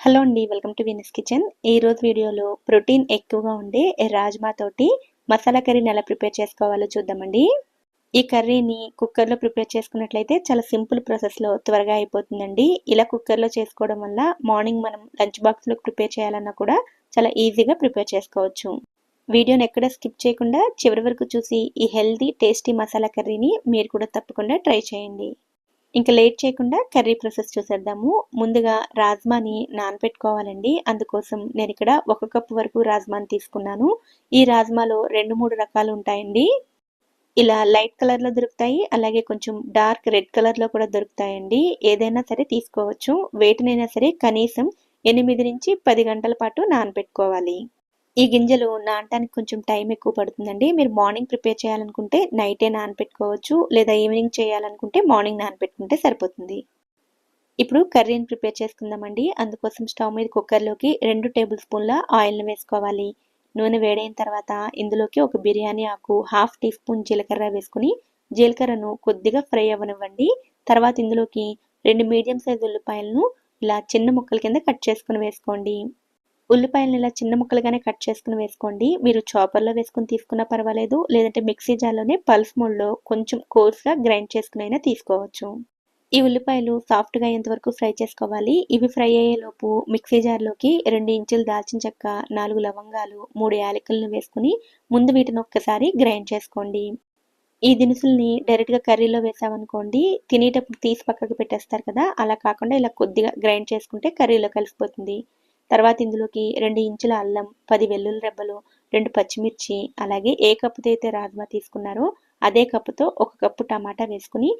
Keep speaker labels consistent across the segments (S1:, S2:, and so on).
S1: Hello అండి, welcome to Venus kitchen. ఈరోజు వీడియోలో ప్రోటీన్ ఎక్కువగా ఉండే రాజ్మా తోటి మసాలా కర్రీని ఎలా ప్రిపేర్ చేసుకోవాలో చూద్దామండి. ఈ కర్రీని కుక్కర్లో ప్రిపేర్ చేసుకున్నట్లయితే చాలా సింపుల్ ప్రాసెస్లో త్వరగా అయిపోతుందండి. ఇలా కుక్కర్లో చేసుకోవడం వల్ల మార్నింగ్ మనం లంచ్ బాక్స్లోకి ప్రిపేర్ చేయాలన్నా కూడా చాలా ఈజీగా ప్రిపేర్ చేసుకోవచ్చు. వీడియోని ఎక్కడ స్కిప్ చేయకుండా చివరి వరకు చూసి ఈ హెల్దీ టేస్టీ మసాలా కర్రీని మీరు కూడా తప్పకుండా ట్రై చేయండి. ఇంకా లేట్ చేయకుండా కర్రీ ప్రాసెస్ చూసేద్దాము. ముందుగా రాజ్మాని నానబెట్టుకోవాలండి. అందుకోసం నేను ఇక్కడ 1 కప్పు వరకు రాజ్మాని తీసుకున్నాను. ఈ రాజ్మాలో 2-3 రకాలు ఉంటాయండి. ఇలా లైట్ కలర్లో దొరుకుతాయి, అలాగే కొంచెం డార్క్ రెడ్ కలర్లో కూడా దొరుకుతాయండి. ఏదైనా సరే తీసుకోవచ్చు. వేటినైనా సరే కనీసం 8-10 గంటల పాటు నానబెట్టుకోవాలి. ఈ గింజలు నానటానికి కొంచెం టైం ఎక్కువ పడుతుందండి. మీరు మార్నింగ్ ప్రిపేర్ చేయాలనుకుంటే నైటే నానపెట్టుకోవచ్చు, లేదా ఈవినింగ్ చేయాలనుకుంటే మార్నింగ్ నానపెట్టుకుంటే సరిపోతుంది. ఇప్పుడు కర్రీని ప్రిపేర్ చేసుకుందామండి. అందుకోసం స్టవ్ మీద కుక్కర్లోకి 2 టేబుల్ స్పూన్ల ఆయిల్ని వేసుకోవాలి. నూనె వేడైన తర్వాత ఇందులోకి ఒక బిర్యానీ ఆకు, 1/2 టీ స్పూన్ జీలకర్ర వేసుకుని జీలకర్రను కొద్దిగా ఫ్రై అవ్వనివ్వండి. తర్వాత ఇందులోకి 2 మీడియం సైజ్ ఉల్లిపాయలను ఇలా చిన్న ముక్కల కింద కట్ చేసుకుని వేసుకోండి. ఉల్లిపాయలను ఇలా చిన్న ముక్కలుగానే కట్ చేసుకుని వేసుకోండి. మీరు చాపర్లో వేసుకుని తీసుకున్నా పర్వాలేదు, లేదంటే మిక్సీ జార్లోనే పల్స్ మోడ్లో కొంచెం కోర్స్గా గ్రైండ్ చేసుకుని అయినా తీసుకోవచ్చు. ఈ ఉల్లిపాయలు సాఫ్ట్గా అయ్యేంత వరకు ఫ్రై చేసుకోవాలి. ఇవి ఫ్రై అయ్యేలోపు మిక్సీ జార్లోకి 2 ఇంచులు దాల్చిన చెక్క, 4 లవంగాలు, 3 యాలకులను వేసుకుని ముందు వీటిని ఒక్కసారి గ్రైండ్ చేసుకోండి. ఈ దినుసుల్ని డైరెక్ట్గా కర్రీలో వేసామనుకోండి, తినేటప్పుడు తీసి పక్కకు పెట్టేస్తారు కదా, అలా కాకుండా ఇలా కొద్దిగా గ్రైండ్ చేసుకుంటే కర్రీలో కలిసిపోతుంది. తర్వాత ఇందులోకి 2 ఇంచుల అల్లం, 10 వెల్లుల్లి రెబ్బలు, 2 పచ్చిమిర్చి, అలాగే ఏ కప్పుతో అయితే రాజ్మా తీసుకున్నారో అదే కప్పుతో 1 కప్పు టమాటా వేసుకుని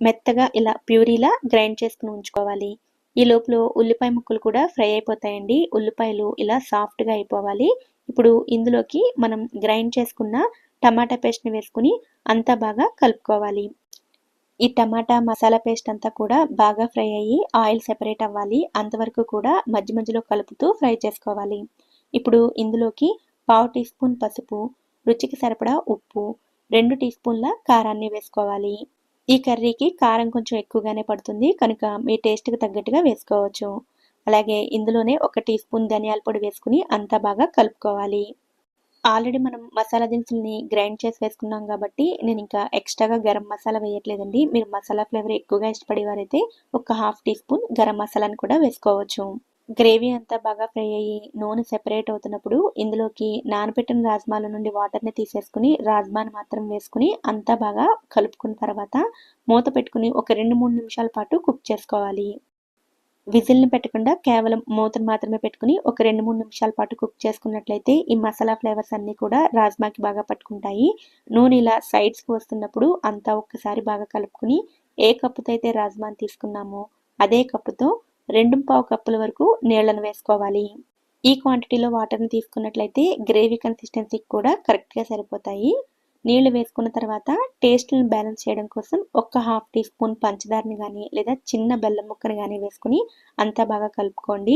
S1: మెత్తగా ఇలా ప్యూరీలా గ్రైండ్ చేసుకుని ఉంచుకోవాలి. ఈ లోపల ఉల్లిపాయ ముక్కలు కూడా ఫ్రై అయిపోతాయండి. ఉల్లిపాయలు ఇలా సాఫ్ట్గా అయిపోవాలి. ఇప్పుడు ఇందులోకి మనం గ్రైండ్ చేసుకున్న టమాటా పేస్ట్ని వేసుకుని అంతా బాగా కలుపుకోవాలి. ఈ టమాటా మసాలా పేస్ట్ అంతా కూడా బాగా ఫ్రై అయ్యి ఆయిల్ సెపరేట్ అవ్వాలి. అంతవరకు కూడా మధ్య మధ్యలో కలుపుతూ ఫ్రై చేసుకోవాలి. ఇప్పుడు ఇందులోకి 1/2 టీ స్పూన్ పసుపు, రుచికి సరిపడా ఉప్పు, 2 టీ స్పూన్ల కారాన్ని వేసుకోవాలి. ఈ కర్రీకి కారం కొంచెం ఎక్కువగానే పడుతుంది కనుక మీ టేస్ట్కి తగ్గట్టుగా వేసుకోవచ్చు. అలాగే ఇందులోనే 1 టీ స్పూన్ ధనియాల పొడి వేసుకుని అంతా బాగా కలుపుకోవాలి. ఆల్రెడీ మనం మసాలా దినుసుల్ని గ్రైండ్ చేసి వేసుకున్నాం కాబట్టి నేను ఇంకా ఎక్స్ట్రాగా గరం మసాలా వేయట్లేదండి. మీరు మసాలా ఫ్లేవర్ ఎక్కువగా ఇష్టపడేవారైతే ఒక 1/2 టీ స్పూన్ గరం మసాలాని కూడా వేసుకోవచ్చు. గ్రేవీ అంతా బాగా ఫ్రై అయ్యి నూనె సెపరేట్ అవుతున్నప్పుడు ఇందులోకి నానబెట్టిన రాజ్మాల నుండి వాటర్ని తీసేసుకుని రాజ్మాని మాత్రం వేసుకుని అంతా బాగా కలుపుకున్న తర్వాత మూత పెట్టుకుని ఒక 2-3 నిమిషాల పాటు కుక్ చేసుకోవాలి. విజిల్ని పెట్టకుండా కేవలం మూతను మాత్రమే పెట్టుకుని ఒక 2-3 నిమిషాల పాటు కుక్ చేసుకున్నట్లయితే ఈ మసాలా ఫ్లేవర్స్ అన్నీ కూడా రాజ్మాకి బాగా పట్టుకుంటాయి. నూనె ఇలా సైడ్స్కి వస్తున్నప్పుడు అంతా ఒక్కసారి బాగా కలుపుకుని ఏ కప్పుతో అయితే రాజ్మాని తీసుకున్నామో అదే కప్పుతో 2.5 కప్పుల వరకు నీళ్లను వేసుకోవాలి. ఈ క్వాంటిటీలో వాటర్ని తీసుకున్నట్లయితే గ్రేవీ కన్సిస్టెన్సీకి కూడా కరెక్ట్గా సరిపోతాయి. నీళ్లు వేసుకున్న తర్వాత టేస్ట్ని బ్యాలెన్స్ చేయడం కోసం ఒక 1/2 టీ స్పూన్ పంచదారని కానీ లేదా చిన్న బెల్లం ముక్కని కానీ వేసుకుని అంతా బాగా కలుపుకోండి.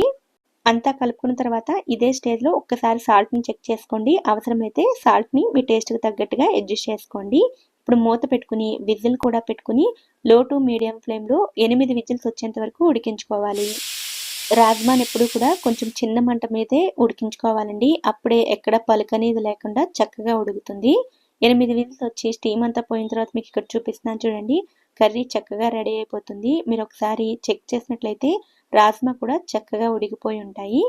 S1: అంతా కలుపుకున్న తర్వాత ఇదే స్టేజ్లో ఒక్కసారి సాల్ట్ని చెక్ చేసుకోండి. అవసరమైతే సాల్ట్ని మీ టేస్ట్కి తగ్గట్టుగా అడ్జస్ట్ చేసుకోండి. ఇప్పుడు మూత పెట్టుకుని విజిల్ కూడా పెట్టుకుని లో టు మీడియం ఫ్లేమ్లో 8 విజిల్స్ వచ్చేంత వరకు ఉడికించుకోవాలి. రాజ్మాని ఎప్పుడు కూడా కొంచెం చిన్న మంట మీదే ఉడికించుకోవాలండి. అప్పుడే ఎక్కడ పలుకనేది లేకుండా చక్కగా ఉడుకుతుంది. 8 విజిల్స్ వచ్చి స్టీమ్ అంతా పోయిన తర్వాత మీకు ఇక్కడ చూపిస్తున్నాను చూడండి. కర్రీ చక్కగా రెడీ అయిపోతుంది. మీరు ఒకసారి చెక్ చేసినట్లయితే రాజ్మా కూడా చక్కగా ఉడికిపోయి ఉంటాయి.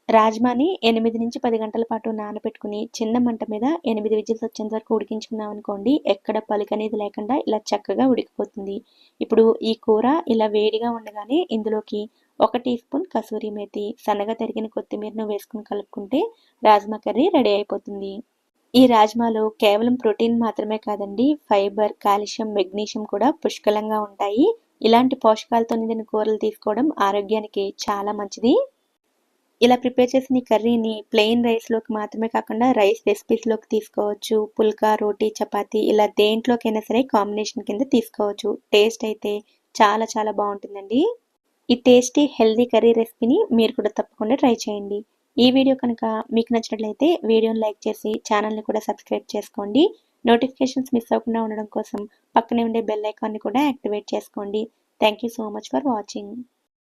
S1: రాజ్మాని 8-10 గంటల పాటు నానబెట్టుకుని చిన్న మంట మీద 8 విజిల్స్ వచ్చేంత వరకు ఉడికించుకున్నాం అనుకోండి, ఎక్కడ పలుకనేది లేకుండా ఇలా చక్కగా ఉడికిపోతుంది. ఇప్పుడు ఈ కూర ఇలా వేడిగా ఉండగానే ఇందులోకి 1 టీ స్పూన్ కసూరి మేతి, సన్నగా తరిగిన కొత్తిమీరను వేసుకుని కలుపుకుంటే రాజ్మా కర్రీ రెడీ అయిపోతుంది. ఈ రాజ్మాలో కేవలం ప్రోటీన్ మాత్రమే కాదండి, ఫైబర్, కాల్షియం, మెగ్నీషియం కూడా పుష్కలంగా ఉంటాయి. ఇలాంటి పోషకాలతో నిండిన కూరలు తీసుకోవడం ఆరోగ్యానికి చాలా మంచిది. ఇలా ప్రిపేర్ చేసిన ఈ కర్రీని ప్లెయిన్ రైస్లోకి మాత్రమే కాకుండా రైస్ రెసిపీస్లోకి తీసుకోవచ్చు. పుల్కా, రోటీ, చపాతీ ఇలా దేంట్లోకైనా సరే కాంబినేషన్ కింద తీసుకోవచ్చు. టేస్ట్ అయితే చాలా చాలా బాగుంటుందండి. ఈ టేస్టీ హెల్దీ కర్రీ రెసిపీని మీరు కూడా తప్పకుండా ట్రై చేయండి. ఈ వీడియో కనుక మీకు నచ్చినట్లయితే వీడియోని లైక్ చేసి ఛానల్ని కూడా సబ్స్క్రైబ్ చేసుకోండి. నోటిఫికేషన్స్ మిస్ అవ్వకుండా ఉండడం కోసం పక్కనే ఉండే బెల్ ఐకాన్ని కూడా యాక్టివేట్ చేసుకోండి. Thank you so much for watching.